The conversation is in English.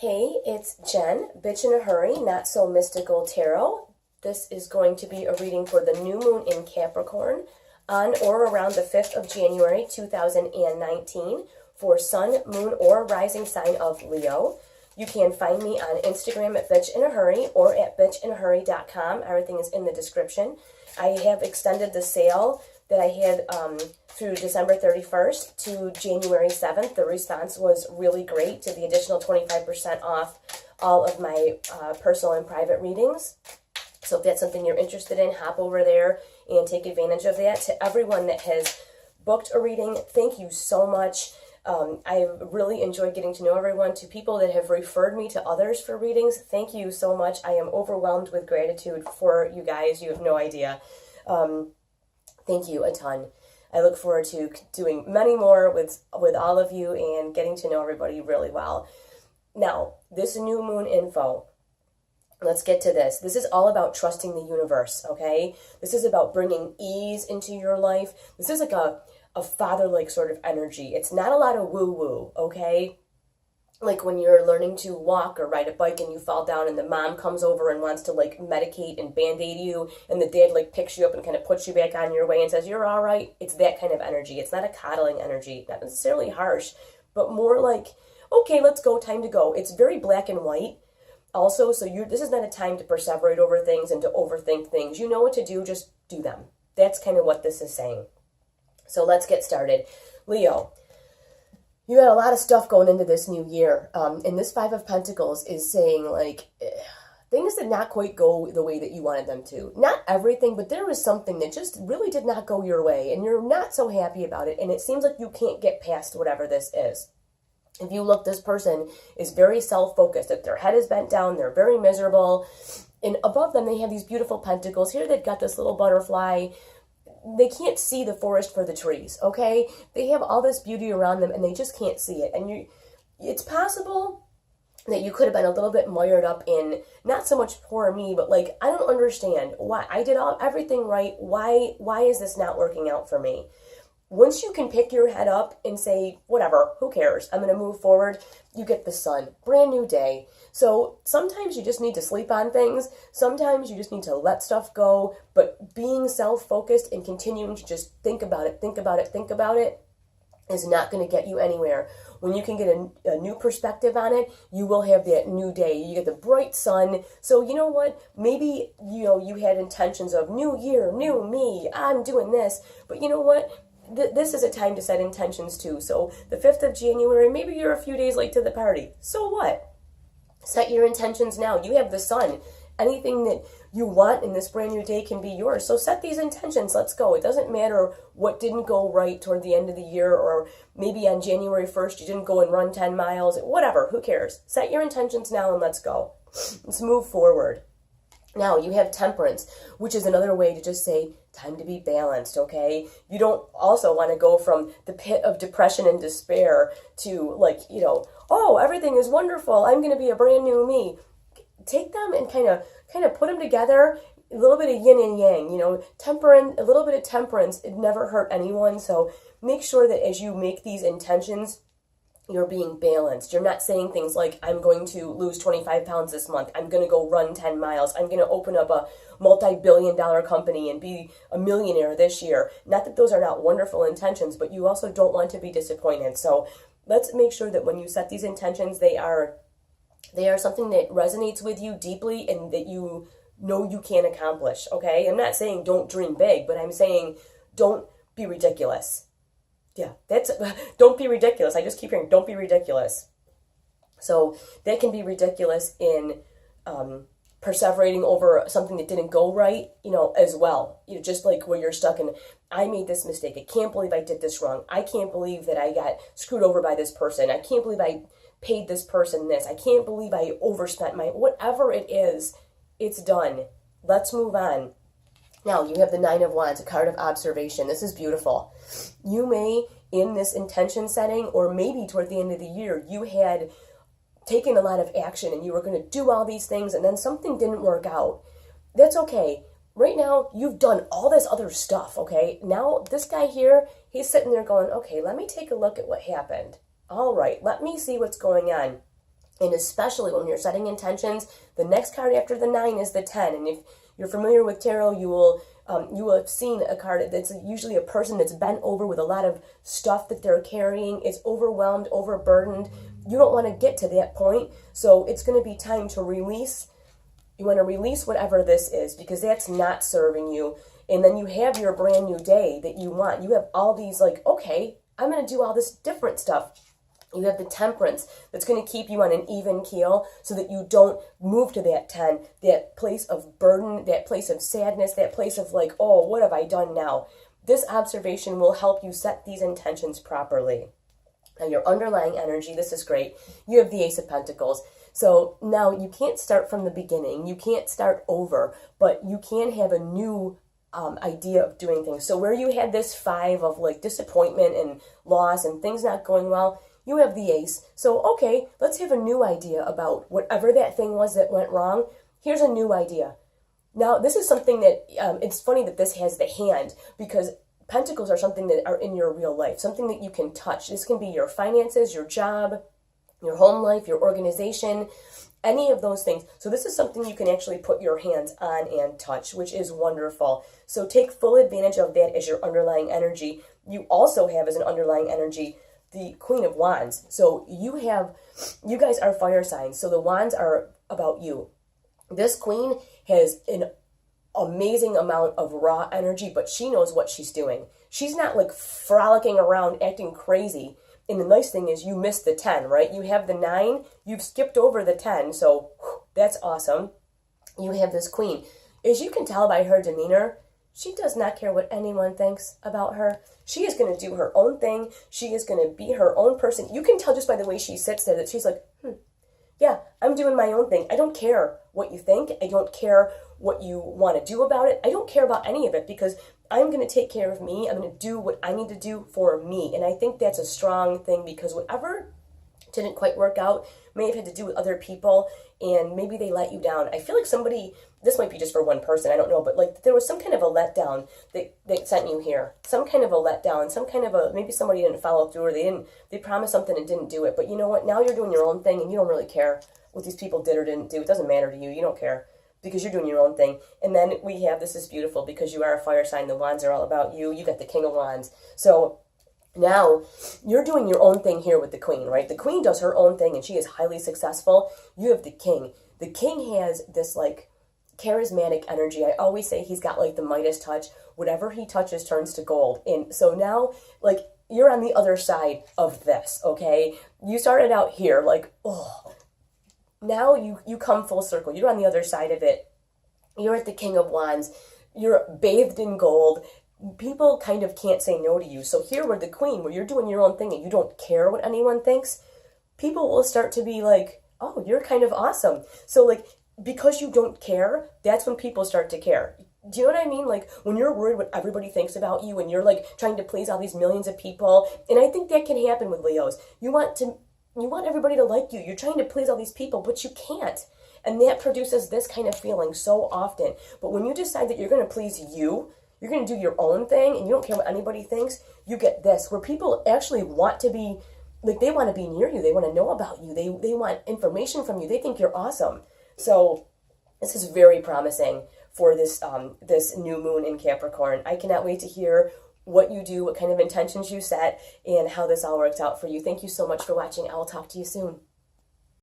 Hey, it's Jen, Bitch in a Hurry, Not So Mystical Tarot. This is going to be a reading for the new moon in Capricorn on or around the 5th of January 2019 for sun, moon, or rising sign of Leo. You can find me on Instagram at Bitch in a Hurry or at bitchinahurry.com. Everything is in the description. I have extended the sale that I had through December 31st to January 7th. The response was really great to the additional 25% off all of my personal and private readings. So if that's something you're interested in, hop over there and take advantage of that. To everyone that has booked a reading, thank you so much. I really enjoyed getting to know everyone. To people that have referred me to others for readings, thank you so much. I am overwhelmed with gratitude for you guys. You have no idea. Thank you a ton. I look forward to doing many more with all of you and getting to know everybody really well. Now, this new moon info, let's get to this. This is all about trusting the universe, okay? This is about bringing ease into your life. This is like a father-like sort of energy. It's not a lot of woo-woo, okay? Like when you're learning to walk or ride a bike and you fall down and the mom comes over and wants to like medicate and band-aid you and the dad like picks you up and kind of puts you back on your way and says, you're all right. It's that kind of energy. It's not a coddling energy, not necessarily harsh, but more like, okay, let's go, time to go. It's very black and white also, so this is not a time to perseverate over things and to overthink things. You know what to do, just do them. That's kind of what this is saying. So let's get started. Leo, you got a lot of stuff going into this new year. And this Five of Pentacles is saying, like, things did not quite go the way that you wanted them to. Not everything, but there was something that just really did not go your way, and you're not so happy about it, and it seems like you can't get past whatever this is. If you look, this person is very self-focused. If their head is bent down, they're very miserable. And above them, they have these beautiful pentacles. Here they've got this little butterfly. They can't see the forest for the trees, okay? They have all this beauty around them and they just can't see it. And it's possible that you could have been a little bit mired up in not so much poor me, but like, I don't understand why I did everything right. Why is this not working out for me? Once you can pick your head up and say, whatever, who cares? I'm going to move forward. You get the sun. Brand new day. So sometimes you just need to sleep on things. Sometimes you just need to let stuff go. But being self-focused and continuing to just think about it is not going to get you anywhere. When you can get a new perspective on it, you will have that new day. You get the bright sun. So you know what? Maybe, you had intentions of new year, new me, I'm doing this. But you know what? This is a time to set intentions too. So the 5th of January, maybe you're a few days late to the party. So what? Set your intentions now. You have the sun. Anything that you want in this brand new day can be yours. So set these intentions. Let's go. It doesn't matter what didn't go right toward the end of the year, or maybe on January 1st you didn't go and run 10 miles. Whatever. Who cares? Set your intentions now and let's go. Let's move forward. Now, you have Temperance, which is another way to just say, time to be balanced, okay? You don't also want to go from the pit of depression and despair to, like, oh, everything is wonderful, I'm going to be a brand new me. Take them and kind of put them together, a little bit of yin and yang, temperance, a little bit of temperance, it never hurt anyone, so make sure that as you make these intentions, you're being balanced. You're not saying things like, I'm going to lose 25 pounds this month. I'm going to go run 10 miles. I'm going to open up a multi-billion-dollar company and be a millionaire this year. Not that those are not wonderful intentions, but you also don't want to be disappointed. So let's make sure that when you set these intentions, they are something that resonates with you deeply and that you know you can accomplish, okay? I'm not saying don't dream big, but I'm saying don't be ridiculous. Yeah, don't be ridiculous. I just keep hearing, don't be ridiculous. So that can be ridiculous in perseverating over something that didn't go right, as well. Just like where you're stuck in, I made this mistake. I can't believe I did this wrong. I can't believe that I got screwed over by this person. I can't believe I paid this person this. I can't believe I overspent whatever it is, it's done. Let's move on. Now, you have the Nine of Wands, a card of observation. This is beautiful. You may, in this intention setting, or maybe toward the end of the year, you had taken a lot of action and you were going to do all these things and then something didn't work out. That's okay. Right now, you've done all this other stuff, okay? Now, this guy here, he's sitting there going, okay, let me take a look at what happened. All right, let me see what's going on. And especially when you're setting intentions, the next card after the 9 is the 10. And if you're familiar with tarot, you will have seen a card that's usually a person that's bent over with a lot of stuff that they're carrying. It's overwhelmed, overburdened. You don't want to get to that point. So it's going to be time to release. You want to release whatever this is, because that's not serving you. And then you have your brand new day that you want. You have all these like, okay, I'm going to do all this different stuff. You have the Temperance that's going to keep you on an even keel so that you don't move to that 10, that place of burden, that place of sadness, that place of like, oh, what have I done now? This observation will help you set these intentions properly. Now, your underlying energy, this is great. You have the Ace of Pentacles. So now you can't start from the beginning. You can't start over, but you can have a new idea of doing things. So where you had this 5 of like disappointment and loss and things not going well, you have the Ace. So, okay, let's have a new idea about whatever that thing was that went wrong. Here's a new idea. Now, this is something that, it's funny that this has the hand, because pentacles are something that are in your real life, something that you can touch. This can be your finances, your job, your home life, your organization, any of those things. So this is something you can actually put your hands on and touch, which is wonderful. So take full advantage of that as your underlying energy. You also have as an underlying energy the Queen of Wands. So you guys are fire signs. So the wands are about you. This queen has an amazing amount of raw energy, but she knows what she's doing. She's not like frolicking around acting crazy. And the nice thing is you missed the 10, right? You have the 9, you've skipped over the 10. So that's awesome. You have this queen. As you can tell by her demeanor, she does not care what anyone thinks about her. She is going to do her own thing. She is going to be her own person. You can tell just by the way she sits there that she's like, yeah, I'm doing my own thing. I don't care what you think. I don't care what you want to do about it. I don't care about any of it, because I'm going to take care of me. I'm going to do what I need to do for me. And I think that's a strong thing, because whatever didn't quite work out may have had to do with other people, and maybe they let you down. I feel like somebody, this might be just for one person, I don't know, but like there was some kind of a letdown that sent you here. Some kind of a letdown, some kind of a, maybe somebody didn't follow through, or they promised something and didn't do it. But you know what? Now you're doing your own thing, and you don't really care what these people did or didn't do. It doesn't matter to you. You don't care, because you're doing your own thing. And then we have, this is beautiful, because you are a fire sign. The wands are all about you. You got the King of Wands. So now you're doing your own thing here with the queen, right? The queen does her own thing and she is highly successful. You have the king. The king has this like charismatic energy. I always say he's got like the Midas touch. Whatever he touches turns to gold. And so now like you're on the other side of this, okay? You started out here like, oh, now you come full circle. You're on the other side of it. You're at the King of Wands. You're bathed in gold. People kind of can't say no to you. So here with the queen, where you're doing your own thing and you don't care what anyone thinks, people will start to be like, oh, you're kind of awesome. So like, because you don't care, that's when people start to care. Do you know what I mean? Like when you're worried what everybody thinks about you and you're like trying to please all these millions of people. And I think that can happen with Leos. You want everybody to like you. You're trying to please all these people, but you can't. And that produces this kind of feeling so often. But when you decide that you're going to please you, you're going to do your own thing and you don't care what anybody thinks, you get this, where people actually want to be, like they want to be near you. They want to know about you. They want information from you. They think you're awesome. So this is very promising for this this new moon in Capricorn. I cannot wait to hear what you do, what kind of intentions you set, and how this all works out for you. Thank you so much for watching. I will talk to you soon.